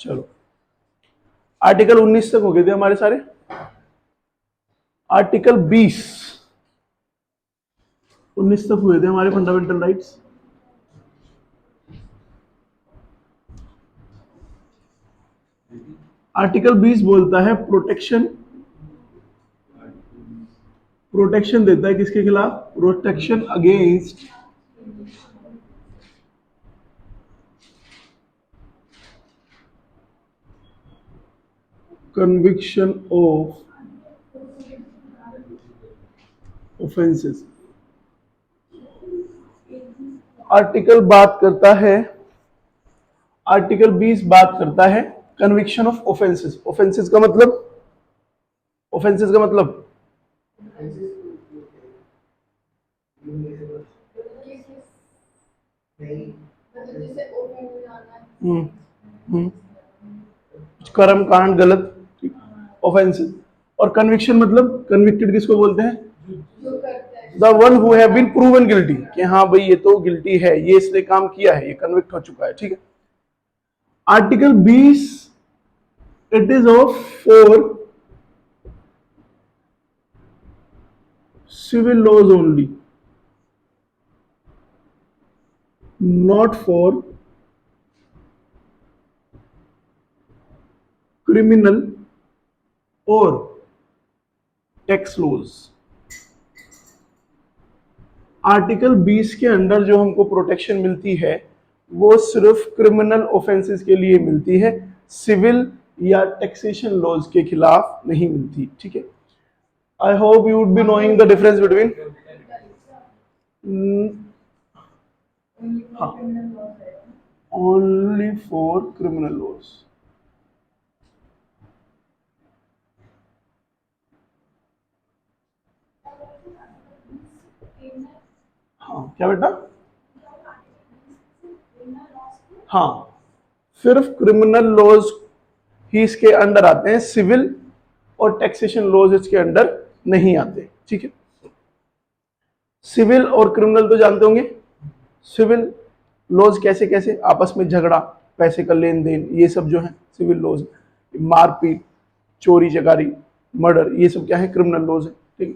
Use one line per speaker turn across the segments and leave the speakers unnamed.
चलो आर्टिकल 19 तक हो गए थे हमारे सारे। आर्टिकल 20 19 तक हुए थे हमारे फंडामेंटल राइट्स। आर्टिकल 20 बोलता है प्रोटेक्शन देता है किसके खिलाफ? Protection against conviction of offences. Article 20 बात करता है कन्विक्शन ऑफ ऑफेंसेस। ऑफेंसेस का मतलब कर्म कांड गलत, ऑफेंसेस। और कन्विक्शन मतलब कन्विक्टेड किसको बोलते हैं? The one who have been proven guilty, कि हाँ भाई ये तो गिल्टी है, ये इसने काम किया है, ये कन्विक्ट हो चुका है। ठीक है। Article 20 it is off for civil laws only, not for criminal और टैक्स लॉज। आर्टिकल 20 के अंडर जो हमको प्रोटेक्शन मिलती है वो सिर्फ क्रिमिनल ऑफेंसेस के लिए मिलती है, सिविल या टैक्सेशन लॉज के खिलाफ नहीं मिलती। ठीक है। I hope you would be knowing the difference between only for criminal laws. हाँ क्या बेटा? हाँ सिर्फ क्रिमिनल लॉज ही इसके अंडर आते हैं, सिविल और टैक्सेशन लॉज इसके अंडर नहीं आते। ठीक है। सिविल और क्रिमिनल तो जानते होंगे। सिविल लॉज कैसे कैसे? आपस में झगड़ा, पैसे का लेन देन, ये सब जो है सिविल लॉज। मारपीट, चोरी चकारी, मर्डर, ये सब क्या है? क्रिमिनल लॉज है। ठीक है।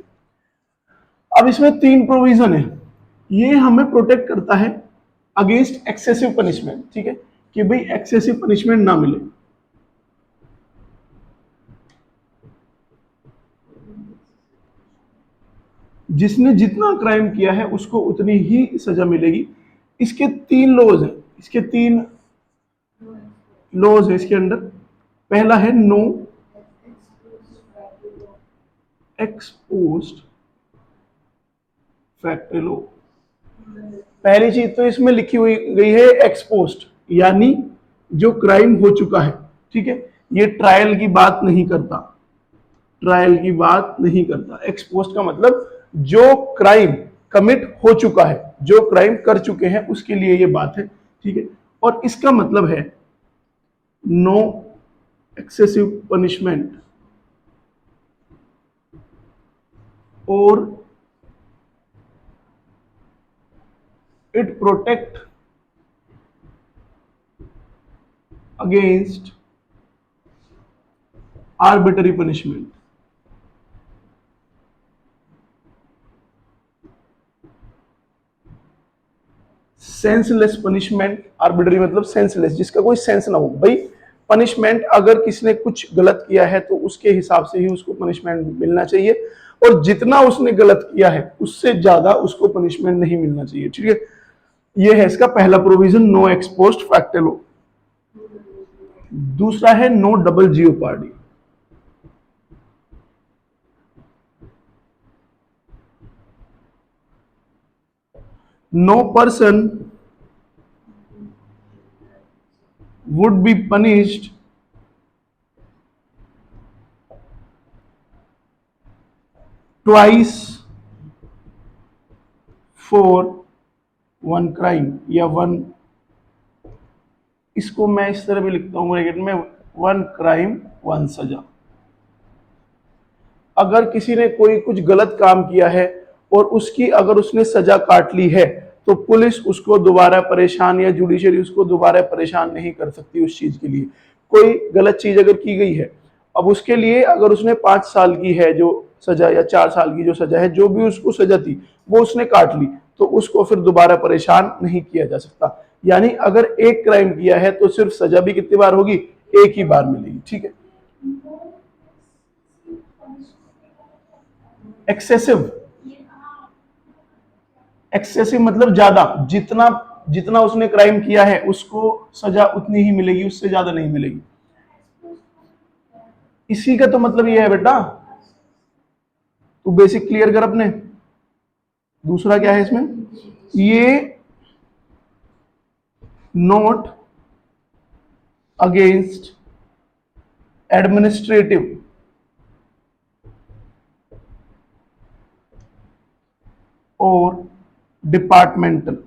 अब इसमें 3 प्रोविजन है, ये हमें प्रोटेक्ट करता है अगेंस्ट एक्सेसिव पनिशमेंट। ठीक है, कि भाई एक्सेसिव पनिशमेंट ना मिले। जिसने जितना क्राइम किया है उसको उतनी ही सजा मिलेगी। इसके 3 लॉज हैं, इसके 3 लॉज है इसके अंडर। पहला है नो एक्सपोज्ड फैक्ट लॉ। पहली चीज तो इसमें लिखी हुई गई है एक्सपोज्ड, यानी जो क्राइम हो चुका है। ठीक है, ये ट्रायल की बात नहीं करता, ट्रायल की बात नहीं करता। एक्सपोज्ड का मतलब जो क्राइम कमिट हो चुका है, जो क्राइम कर चुके हैं उसके लिए ये बात है। ठीक है। और इसका मतलब है नो एक्सेसिव पनिशमेंट और it protect against arbitrary punishment. Senseless punishment, arbitrary मतलब सेंसलेस, जिसका कोई सेंस ना हो। भाई पनिशमेंट अगर किसी ने कुछ गलत किया है तो उसके हिसाब से ही उसको पनिशमेंट मिलना चाहिए, और जितना उसने गलत किया है उससे ज्यादा उसको पनिशमेंट नहीं मिलना चाहिए। ठीक है, ये है इसका पहला provision, no ex post facto law. दूसरा है no double jeopardy. No person would be punished twice for one crime, या वन, इसको मैं इस तरह भी लिखता हूं ब्रैकेट में, वन क्राइम वन सजा। अगर किसी ने कोई कुछ गलत काम किया है और उसकी अगर उसने सजा काट ली है तो पुलिस उसको दोबारा परेशान या जुडिशरी उसको दोबारा परेशान नहीं कर सकती उस चीज के लिए। कोई गलत चीज अगर की गई है, अब उसके लिए अगर उसने 5 साल की है जो सजा या 4 साल की जो सजा है, जो भी उसको सजा थी वो उसने काट ली, तो उसको फिर दोबारा परेशान नहीं किया जा सकता। यानी अगर एक क्राइम किया है तो सिर्फ सजा भी कितनी बार होगी, एक ही बार मिलेगी। ठीक है। एक्सेसिव, एक्सेसिव मतलब ज्यादा, जितना जितना उसने क्राइम किया है उसको सजा उतनी ही मिलेगी, उससे ज्यादा नहीं मिलेगी। इसी का तो मतलब ये है बेटा, तू बेसिक क्लियर कर अपने। दूसरा क्या है इसमें, ये नोट अगेंस्ट एडमिनिस्ट्रेटिव और डिपार्टमेंटल,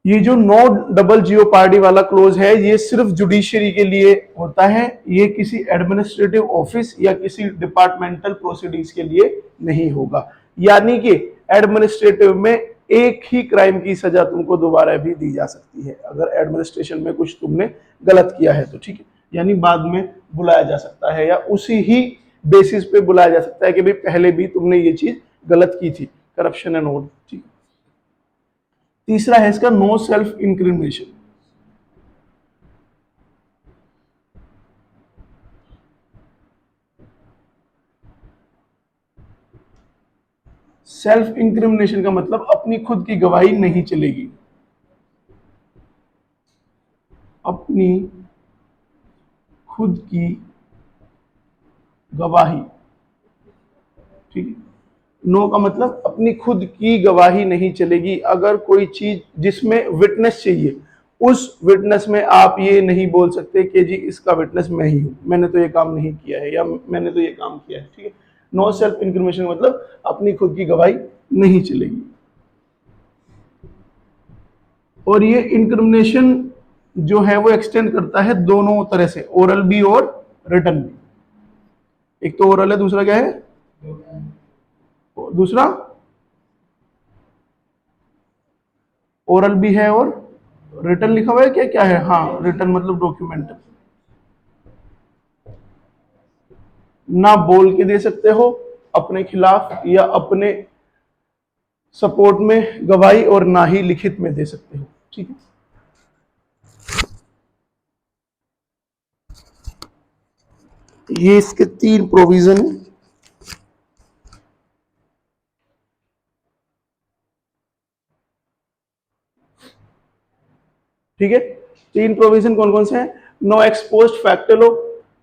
ये जो नो डबल जियोपार्डी वाला क्लोज है ये सिर्फ जुडिशरी के लिए होता है, ये किसी एडमिनिस्ट्रेटिव ऑफिस या किसी डिपार्टमेंटल प्रोसीडिंग्स के लिए नहीं होगा। यानी कि एडमिनिस्ट्रेटिव में एक ही क्राइम की सजा तुमको दोबारा भी दी जा सकती है अगर एडमिनिस्ट्रेशन में कुछ तुमने गलत किया है तो। ठीक है, यानी बाद में बुलाया जा सकता है या उसी ही बेसिस पे बुलाया जा सकता है कि भाई पहले भी तुमने ये चीज गलत की थी, करप्शन एंड ऑल। ठीक है। तीसरा है इसका no self incrimination. Self incrimination का मतलब अपनी खुद की गवाही नहीं चलेगी, अपनी खुद की गवाही। ठीक है, नो का मतलब अपनी खुद की गवाही नहीं चलेगी। अगर कोई चीज जिसमें विटनेस चाहिए, उस विटनेस में आप ये नहीं बोल सकते कि जी इसका विटनेस मैं ही हूं, मैंने तो ये काम नहीं किया है या मैंने तो ये काम किया है। ठीक है, नो सेल्फ इंक्रिमिनेशन मतलब अपनी खुद की गवाही नहीं चलेगी। और ये इंक्रिमिनेशन जो है वो एक्सटेंड करता है दोनों तरह से, ओरल भी और रिटन भी। एक तो ओरल है, दूसरा क्या है, दूसरा ओरल भी है और रिटन लिखा हुआ है क्या, क्या है, हाँ रिटन मतलब डॉक्यूमेंट। ना बोल के दे सकते हो अपने खिलाफ या अपने सपोर्ट में गवाही, और ना ही लिखित में दे सकते हो। ठीक है, ये इसके 3 प्रोविजन है। ठीक है, 3 प्रोविजन कौन कौन से हैं। नो एक्सपोज्ड फैक्ट लॉ,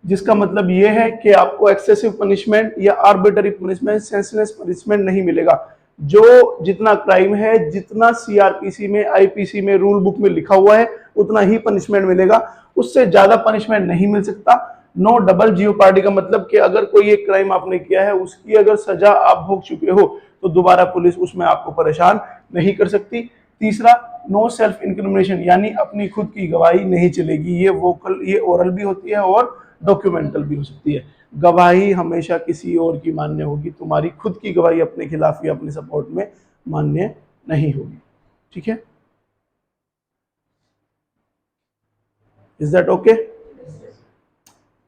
जिसका मतलब यह है कि आपको एक्सेसिव पनिशमेंट या आर्बिटरी पनिशमेंट, सेंसलेस पनिशमेंट नहीं मिलेगा। जो जितना क्राइम है, जितना सीआरपीसी में, आईपीसी में, रूल बुक में लिखा हुआ है उतना ही पनिशमेंट मिलेगा, उससे ज्यादा पनिशमेंट नहीं मिल सकता। नो डबल जियोपार्डी का मतलब कि अगर कोई एक क्राइम आपने किया है उसकी अगर सजा आप भोग चुके हो तो दोबारा पुलिस उसमें आपको परेशान नहीं कर सकती। तीसरा, नो सेल्फ इंक्रिमिनेशन, यानी अपनी खुद की गवाही नहीं चलेगी। ये वोकल, ये ओरल भी होती है और डॉक्यूमेंटल भी हो सकती है। गवाही हमेशा किसी और की मान्य होगी, तुम्हारी खुद की गवाही अपने खिलाफ या अपने सपोर्ट में मान्य नहीं होगी। ठीक है, इज दैट ओके,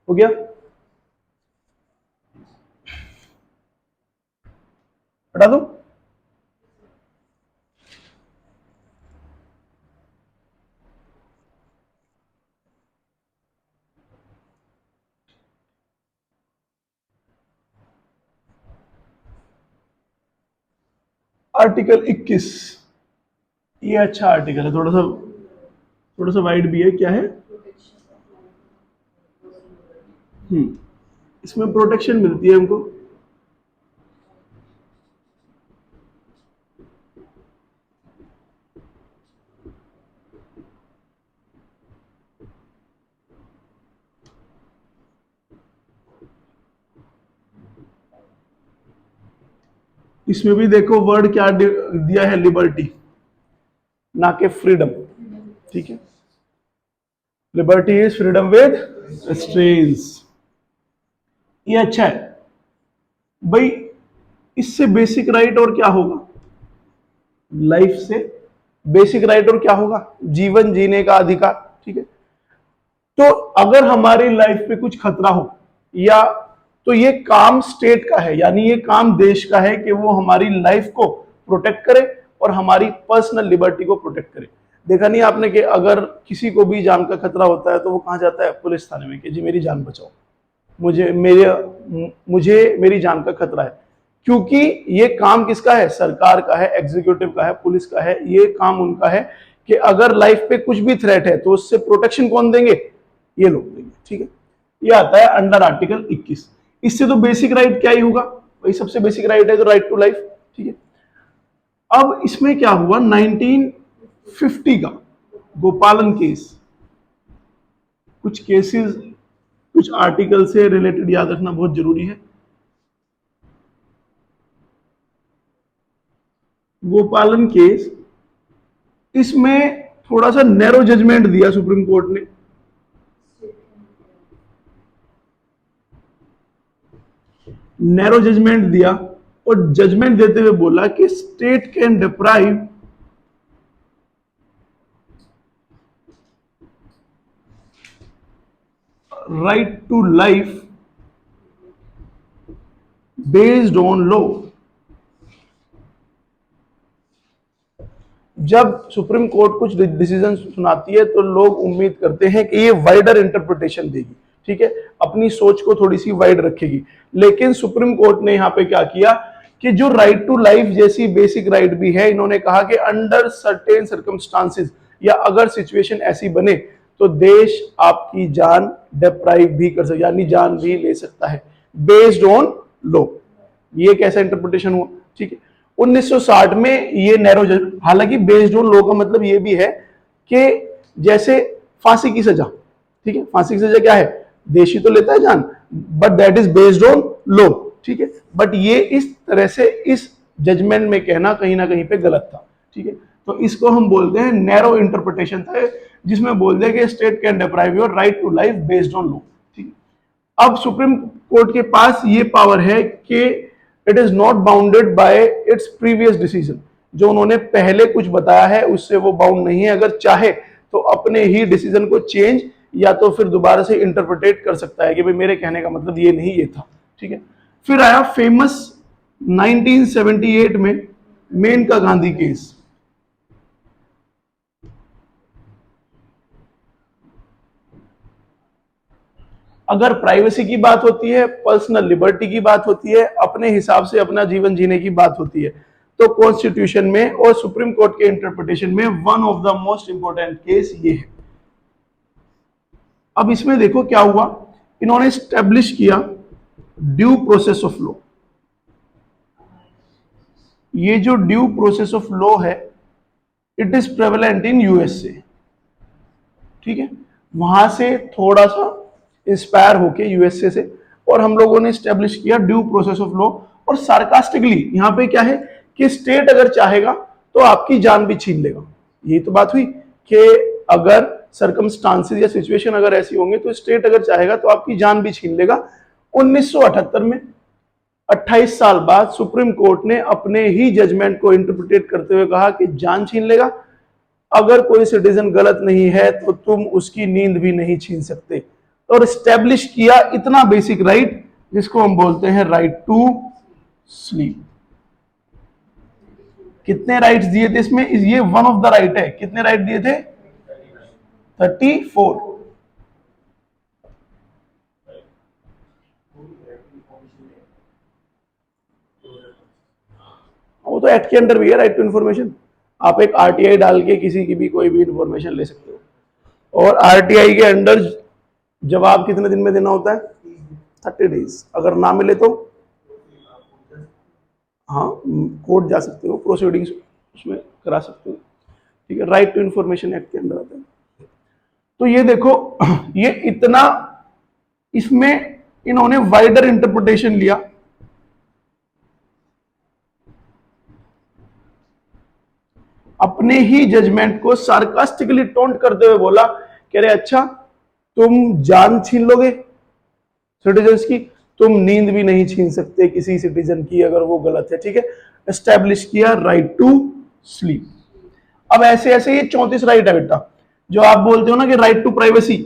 हो गया। हटा दो। आर्टिकल 21, ये अच्छा आर्टिकल है, थोड़ा सा वाइड भी है। क्या है, इसमें प्रोटेक्शन मिलती है हमको। इसमें भी देखो वर्ड क्या दिया है, लिबर्टी, ना कि फ्रीडम। ठीक है, liberty is freedom with strains. ये अच्छा है भाई, इससे बेसिक राइट और क्या होगा, लाइफ से बेसिक राइट और क्या होगा, जीवन जीने का अधिकार। ठीक है, तो अगर हमारी लाइफ पे कुछ खतरा हो या तो ये काम स्टेट का है, यानी ये काम देश का है कि वो हमारी लाइफ को प्रोटेक्ट करे और हमारी पर्सनल लिबर्टी को प्रोटेक्ट करे। देखा नहीं आपने कि अगर किसी को भी जान का खतरा होता है तो वो कहां जाता है, पुलिस थाने में, कि जी मेरी जान बचाओ, मुझे मेरी जान का खतरा है। क्योंकि ये काम किसका है, सरकार का है, एग्जीक्यूटिव का है, पुलिस का है। ये काम उनका है कि अगर लाइफ पे कुछ भी थ्रेट है तो उससे प्रोटेक्शन कौन देंगे, ये लोग देंगे। ठीक है, ये आता है अंडर आर्टिकल 21। इससे तो बेसिक राइट क्या ही होगा, वही सबसे बेसिक राइट है, तो राइट टू लाइफ। ठीक है, अब इसमें क्या हुआ, 1950 का गोपालन केस, कुछ केसेस कुछ आर्टिकल से रिलेटेड याद रखना बहुत जरूरी है। गोपालन केस, इसमें थोड़ा सा नैरो जजमेंट दिया सुप्रीम कोर्ट ने। नैरो जजमेंट दिया और जजमेंट देते हुए बोला कि state can deprive right to life based on law. जब सुप्रीम कोर्ट कुछ डिसीजन सुनाती है तो लोग उम्मीद करते हैं कि ये वाइडर इंटरप्रिटेशन देगी। ठीक है, अपनी सोच को थोड़ी सी वाइड रखेगी। लेकिन सुप्रीम कोर्ट ने यहां पे क्या किया कि जो राइट टू लाइफ जैसी बेसिक राइट भी है, इन्होंने कहा कि अंडर सर्टेन सर्कमस्टांसेस, या अगर सिचुएशन ऐसी बने तो देश आपकी जान डिप्राइव भी कर सकता, यानी जान भी ले सकता है, बेस्ड ऑन लॉ। ये कैसा इंटरप्रिटेशन हुआ। ठीक है, 1960 में ये नैरो, हालांकि बेस्ड ऑन लॉ का मतलब ये भी है कि जैसे फांसी की सजा, ठीक है, फांसी की सजा क्या है, देशी तो लेता है जान, but that is based on law. ठीक है, बट ये इस तरह से इस जजमेंट में कहना कहीं ना कहीं पे गलत था। ठीक है, तो इसको हम बोलते हैं नैरो इंटरप्रिटेशन था, जिसमें बोल दे कि state can deprive your right to life based on law. ठीक है, अब सुप्रीम कोर्ट के पास ये पावर है कि it is not bounded by its previous decision. जो उन्होंने पहले कुछ बताया है उससे वो बाउंड नहीं है। अगर चाहे तो अपने ही डिसीजन को चेंज या तो फिर दोबारा से इंटरप्रिटेट कर सकता है कि भाई मेरे कहने का मतलब ये नहीं, ये था। ठीक है, फिर आया फेमस 1978 में मेनका गांधी केस। अगर प्राइवेसी की बात होती है, पर्सनल लिबर्टी की बात होती है, अपने हिसाब से अपना जीवन जीने की बात होती है, तो कॉन्स्टिट्यूशन में और सुप्रीम कोर्ट के इंटरप्रिटेशन में one of the most important case ये है। अब इसमें देखो क्या हुआ, इन्होंने स्टैब्लिश किया ड्यू प्रोसेस ऑफ लॉ। ये जो ड्यू प्रोसेस ऑफ लॉ है, it is prevalent in USA. ठीक है, वहां से थोड़ा सा इंस्पायर होके यूएसए से, और हम लोगों ने स्टैब्लिश किया ड्यू प्रोसेस ऑफ लॉ। और सार्कास्टिकली यहां पे क्या है कि स्टेट अगर चाहेगा तो आपकी जान भी छीन लेगा। यही तो बात हुई कि अगर सर्कमस्टांसेस या सिचुएशन अगर ऐसी होंगे तो स्टेट अगर चाहेगा तो आपकी जान भी छीन लेगा। 1978 में 28 साल बाद सुप्रीम कोर्ट ने अपने ही जजमेंट को इंटरप्रिटेट करते हुए कहा कि जान छीन लेगा, अगर कोई सिटीजन गलत नहीं है तो तुम उसकी नींद भी नहीं छीन सकते। और स्टैब्लिश किया इतना बेसिक राइट जिसको हम बोलते हैं राइट टू स्लीप। कितने राइट्स दिए थे इसमें, ये वन ऑफ द राइट है। कितने राइट दिए थे, 34। वो तो एक्ट के अंडर भी है, राइट टू इन्फॉर्मेशन। आप एक आरटीआई डाल के किसी की भी कोई भी इंफॉर्मेशन ले सकते हो। और आरटीआई के अंडर जवाब कितने दिन में देना होता है, 30 डेज। अगर ना मिले तो हाँ, कोर्ट जा सकते हो, प्रोसीडिंग्स उसमें करा सकते हो। ठीक है, राइट टू इन्फॉर्मेशन एक्ट के अंदर आता है। तो ये देखो, ये इतना, इसमें इन्होंने वाइडर इंटरप्रिटेशन लिया। अपने ही जजमेंट को सार्कास्टिकली टोंट करते हुए बोला कि अरे अच्छा, तुम जान छीन लोगे सिटीजन्स की, तुम नींद भी नहीं छीन सकते किसी सिटीजन की अगर वो गलत है। ठीक है, एस्टैब्लिश किया राइट टू स्लीप। अब ऐसे ऐसे ये 34 राइट है बेटा, जो आप बोलते हो ना कि राइट टू प्राइवेसी।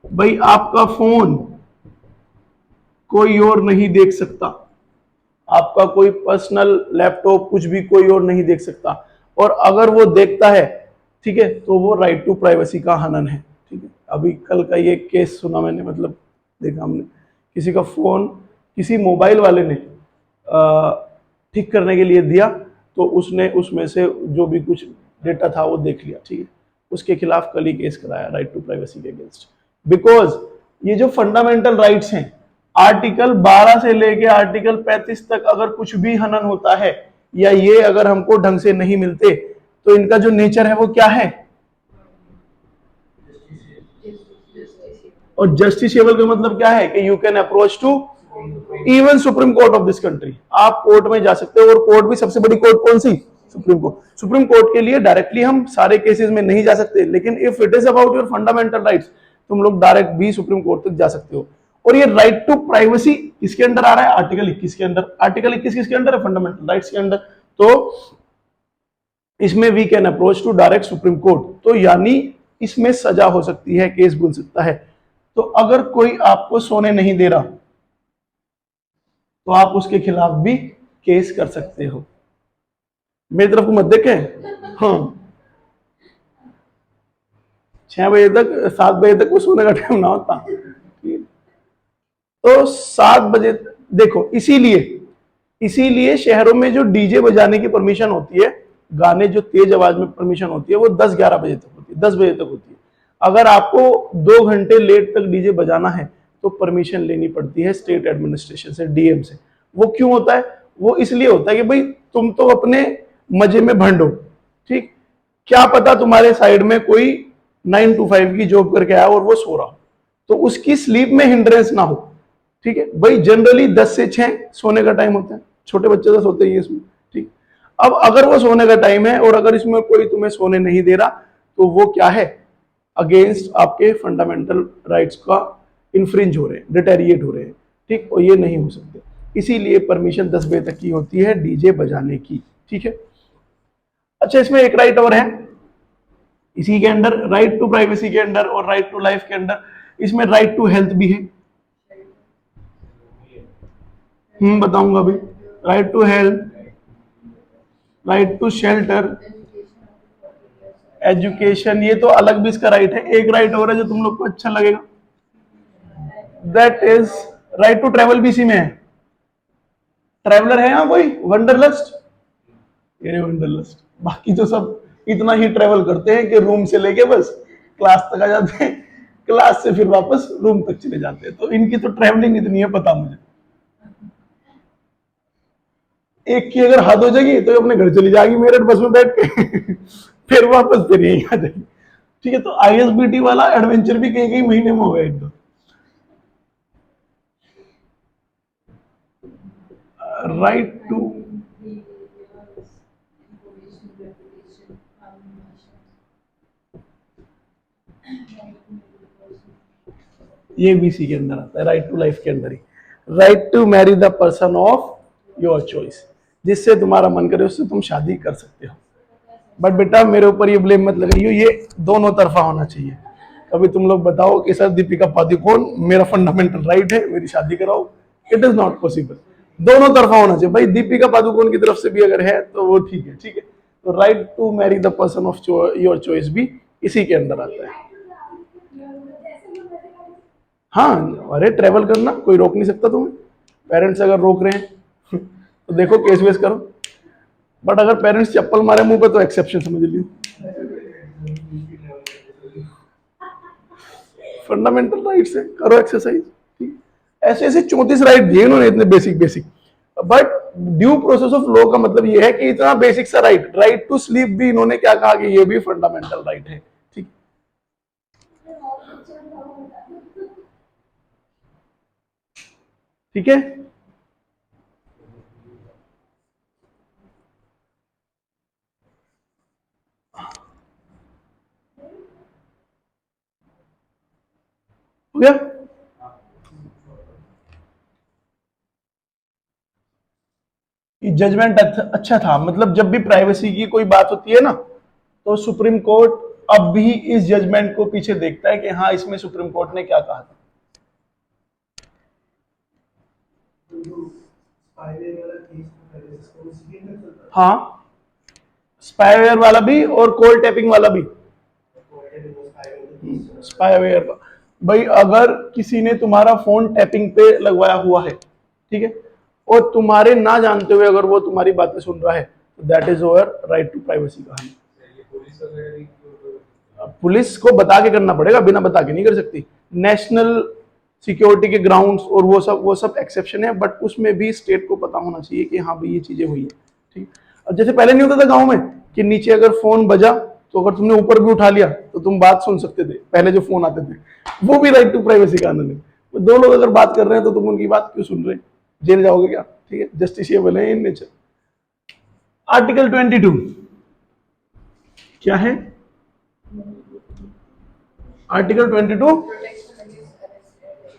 भाई आपका फोन कोई और नहीं देख सकता, आपका कोई पर्सनल लैपटॉप कुछ भी कोई और नहीं देख सकता, और अगर वो देखता है, ठीक है, तो वो राइट टू प्राइवेसी का हनन है। ठीक है, अभी कल का ये केस सुना मैंने, मतलब देखा हमने, किसी का फोन किसी मोबाइल वाले ने ठीक करने के लिए दिया, तो उसने उसमें से जो भी कुछ डेटा था वो देख लिया। ठीक है, उसके खिलाफ कल ही केस कराया राइट टू प्राइवेसी के अगेंस्ट, बिकॉज ये जो फंडामेंटल राइट्स हैं, आर्टिकल 12 से लेके आर्टिकल 35 तक अगर कुछ भी हनन होता है, या ये अगर हमको ढंग से नहीं मिलते, तो इनका जो नेचर है वो क्या है, और जस्टिसेबल का मतलब क्या है कि you can approach to even supreme court of this country, आप कोर्ट में जा सकते हो, और कोर्ट भी सबसे बड़ी कोर्ट कौन सी, सुप्रीम कोर्ट। सुप्रीम कोर्ट के लिए डायरेक्टली हम सारे केसेस में नहीं जा सकते, लेकिन if it is about your fundamental rights, तुम लोग डायरेक्ट भी सुप्रीम कोर्ट तक जा सकते हो। और ये राइट टू प्राइवेसी किसके अंडर आ रहा है, आर्टिकल 21 के अंदर। आर्टिकल 21 किसके अंदर है, फंडामेंटल राइट्स के अंदर। तो इसमें we can approach to direct supreme court, तो यानी इसमें सजा हो सकती है, केस बन सकता है। तो अगर कोई आपको सोने नहीं दे रहा, तो आप उसके खिलाफ भी केस कर सकते हो। मेरी तरफ को मत देखें। हाँ, 6 बजे तक 7 बजे तक वो सोने का टाइम ना होता, तो 7 बजे, देखो इसीलिए इसीलिए शहरों में जो डीजे बजाने की परमिशन होती है, गाने जो तेज आवाज में परमिशन होती है, वो 10-11 बजे तक होती है, 10 बजे तक होती है। अगर आपको 2 घंटे लेट तक डीजे बजाना है, तो परमिशन लेनी पड़ती है स्टेट एडमिनिस्ट्रेशन से, डीएम से। वो क्यों होता है, वो इसलिए होता है कि भाई तुम तो अपने मजे में भंडो, ठीक, क्या पता तुम्हारे साइड में कोई 9 to 5 की जॉब करके आया और वो सो रहा हो, तो उसकी स्लीप में हिंड्रेंस ना हो। ठीक है भाई, जनरली 10 से 6 सोने का टाइम होता है, छोटे बच्चे तो सोते ही है इसमें। ठीक, अब अगर वो सोने का टाइम है और अगर इसमें कोई तुम्हें सोने नहीं दे रहा, तो वो क्या है, अगेंस्ट आपके फंडामेंटल राइट्स का इन्फ्रिंज हो रहे हैं, डिटेरिएट हो रहे हैं। ठीक, और ये नहीं हो सकते, इसीलिए परमिशन 10 बजे तक की होती है डीजे बजाने की। ठीक है, अच्छा इसमें एक राइट और है इसी के अंदर, राइट टू प्राइवेसी के अंदर और राइट टू लाइफ के अंदर, इसमें राइट टू हेल्थ भी है। बताऊंगा अभी। Right to health, right to shelter, education, ये तो अलग भी इसका राइट है। एक राइट और है जो तुम लोग को अच्छा लगेगा, that is right to travel भी इसी में है। ट्रेवलर है यहाँ कोई, वंडरलस्ट, ये वंडरलस्ट, बाकी तो सब इतना ही ट्रेवल करते हैं कि रूम से लेके बस क्लास तक आ जाते हैं, क्लास से फिर वापस रूम तक चले जाते हैं, तो इनकी तो ट्रेवलिंग इतनी है पता मुझे। एक की अगर हद हो जाएगी तो अपने घर चली जाएगी मेरठ बस में बैठ के फिर वापस फिर यही आ जाएगी। ठीक है, तो आईएसबीटी वाला एडवेंचर भी कई कई महीने में हो गया एकदम। राइट टू, ये भी इसी के अंदर आता है, राइट टू लाइफ के अंदर ही। Right to marry the person of your choice, जिससे तुम्हारा मन करे उससे तुम शादी कर सकते हो। बट बेटा मेरे ऊपर ये ब्लेम मत लगाइए, ये दोनों तरफा होना चाहिए। कभी तुम लोग बताओ कि सर दीपिका पादुकोण मेरा फंडामेंटल राइट है मेरी शादी कराओ, इट इज नॉट पॉसिबल। दोनों तरफा होना चाहिए भाई, दीपिका पादुकोण की तरफ से भी अगर है तो वो ठीक है। ठीक है, तो right to marry the person of your choice भी इसी के अंदर आता है। हाँ, अरे ट्रेवल करना कोई रोक नहीं सकता तुम्हें, पेरेंट्स अगर रोक रहे हैं तो देखो केस वेस करो। बट अगर पेरेंट्स चप्पल मारे मुंह पे तो एक्सेप्शन समझ लियो। फंडामेंटल राइट्स है, करो एक्सरसाइज। ऐसे ऐसे 34 राइट दिए उन्होंने, इतने basic basic. But due process of law का मतलब ये है कि इतना बेसिक सा राइट, राइट टू स्लीप भी इन्होंने क्या कहा कि ये भी फंडामेंटल राइट है। ठीक, ठीक है। हो गया। जजमेंट अच्छा था, मतलब जब भी प्राइवेसी की कोई बात होती है ना, तो सुप्रीम कोर्ट अब भी इस जजमेंट को पीछे देखता है कि हाँ इसमें सुप्रीम कोर्ट ने क्या कहा था। हाँ, स्पाईवेयर वाला भी और कोल्ड टैपिंग वाला भी। स्पाईवेयर का भाई, अगर किसी ने तुम्हारा फोन टैपिंग पे लगवाया हुआ है, ठीक है, और तुम्हारे ना जानते हुए अगर वो तुम्हारी बातें सुन रहा है, तो that is over right to privacy कहानी। पुलिस को बता के करना पड़ेगा, बिना बता के नहीं कर सकती। नेशनल सिक्योरिटी के ग्राउंड्स और वो सब एक्सेप्शन है, बट उसमें भी स्टेट को पता होना चाहिए कि हाँ भाई ये चीजें हुई है, ठीक। अब जैसे पहले नहीं होता था गांव में कि नीचे अगर फोन बजा तो अगर तुमने ऊपर भी उठा लिया तो तुम बात सुन सकते थे, पहले जो फोन आते थे, वो भी राइट टू प्राइवेसी कानून है। दो लोग अगर बात कर रहे हैं तो तुम उनकी बात क्यों सुन रहे, जेल जाओगे क्या, ठीक है, जस्टिसिएबल है इन नेचर। आर्टिकल 22 क्या है? आर्टिकल 22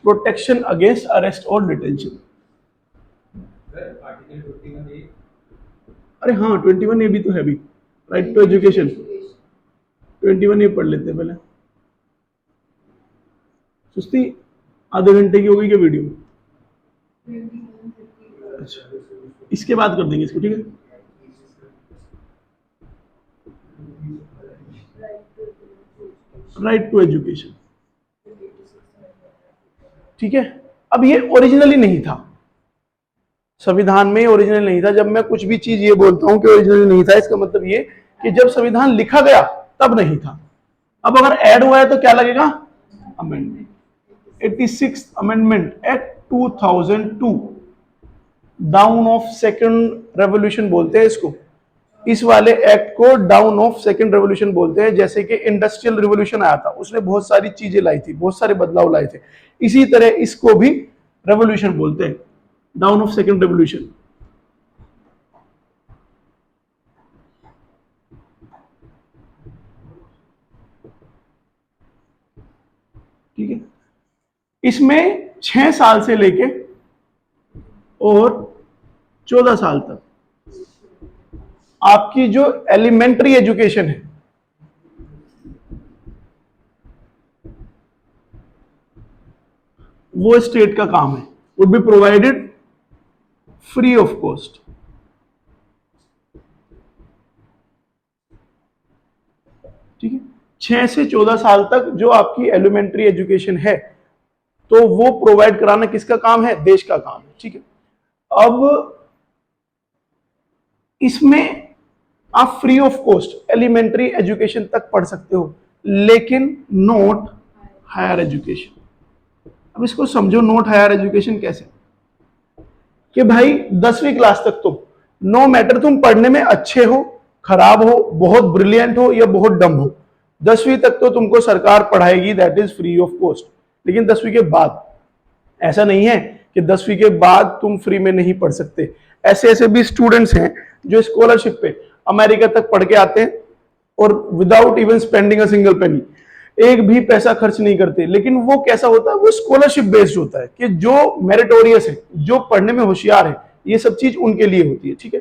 प्रोटेक्शन अगेंस्ट अरेस्ट और डिटेंशन। अरे हाँ 21 ए भी तो है भी, राइट टू एजुकेशन। 21 ए पढ़ लेते हैं पहले। सुस्ती आधे घंटे की हो गई क्या वीडियो? अच्छा, इसके बाद कर देंगे इसको, ठीक है। राइट टू एजुकेशन, ठीक है। अब ये ओरिजिनली नहीं था, संविधान में ओरिजिनल नहीं था। जब मैं कुछ भी चीज ये बोलता हूं कि ओरिजिनल नहीं था, इसका मतलब ये कि जब संविधान लिखा गया तब नहीं था। अब अगर ऐड हुआ है तो क्या लगेगा? Amendment. 86 amendment act 2002, down of second revolution बोलते हैं इसको। इस वाले एक्ट को डाउन ऑफ सेकंड रेवोल्यूशन बोलते हैं। जैसे कि इंडस्ट्रियल रिवोल्यूशन आया था, उसने बहुत सारी चीजें लाई थी, बहुत सारे बदलाव लाए थे, इसी तरह इसको भी रेवोल्यूशन बोलते हैं, डाउन ऑफ सेकंड रेवोल्यूशन। ठीक है, इसमें 6 साल से लेके और 14 साल तक आपकी जो एलिमेंट्री एजुकेशन है, वो स्टेट का काम है, would be provided free of cost. ठीक है, 6 से 14 साल तक जो आपकी एलिमेंट्री एजुकेशन है, तो वो प्रोवाइड कराना किसका काम है? देश का काम है, ठीक है। अब इसमें आप free of cost elementary education तक पढ़ सकते हो, लेकिन नॉट हायर एजुकेशन। अब इसको समझो, नॉट हायर एजुकेशन कैसे? कि भाई 10वीं क्लास तक तुम, नो मैटर तुम पढ़ने में अच्छे हो, खराब हो, बहुत ब्रिलियंट हो या बहुत डम हो, 10वीं तक तो तुमको सरकार पढ़ाएगी, that is free of cost. लेकिन 10वीं के बाद ऐसा नहीं है कि 10वीं के बाद तुम फ्री में नहीं पढ़ सकते। ऐसे ऐसे भी स्टूडेंट्स हैं जो स्कॉलरशिप पे अमेरिका तक पढ़ के आते हैं और without even spending a single penny, एक भी पैसा खर्च नहीं करते। लेकिन वो कैसा होता है? वो स्कॉलरशिप बेस्ड होता है कि जो मेरिटोरियस है, जो पढ़ने में होशियार है, ये सब चीज उनके लिए होती है, ठीक है।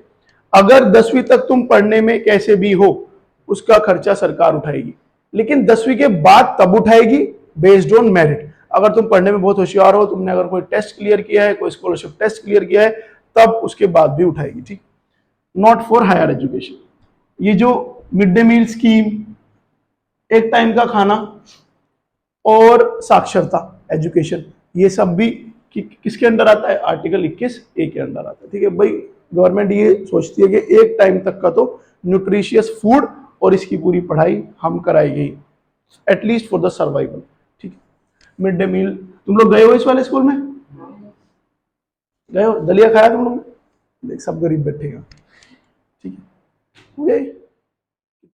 अगर 10वीं तक तुम पढ़ने में कैसे भी हो, उसका खर्चा सरकार उठाएगी, लेकिन 10वीं के बाद तब उठाएगी बेस्ड ऑन मेरिट। अगर तुम पढ़ने में बहुत होशियार हो, तुमने अगर कोई टेस्ट क्लियर किया है, कोई स्कॉलरशिप टेस्ट क्लियर किया है, तब उसके बाद भी उठाएगी, ठीक। Not for higher education. ये जो मिड डे मील स्कीम, एक टाइम का खाना और साक्षरता एजुकेशन, ये सब भी किसके अंडर आता है? आर्टिकल 21A के अंडर आता है, ठीक है भाई। गवर्नमेंट ये सोचती है कि एक टाइम तक का तो न्यूट्रिशियस फूड और इसकी पूरी पढ़ाई हम कराएंगे, एटलीस्ट फॉर द सर्वाइवल, ठीक है। मिड डे मील, तुम लोग गए हो इस वाले स्कूल में? गए हो? दलिया खाया तुम लोग? देख सब गरीब बैठेगा, ठीक है।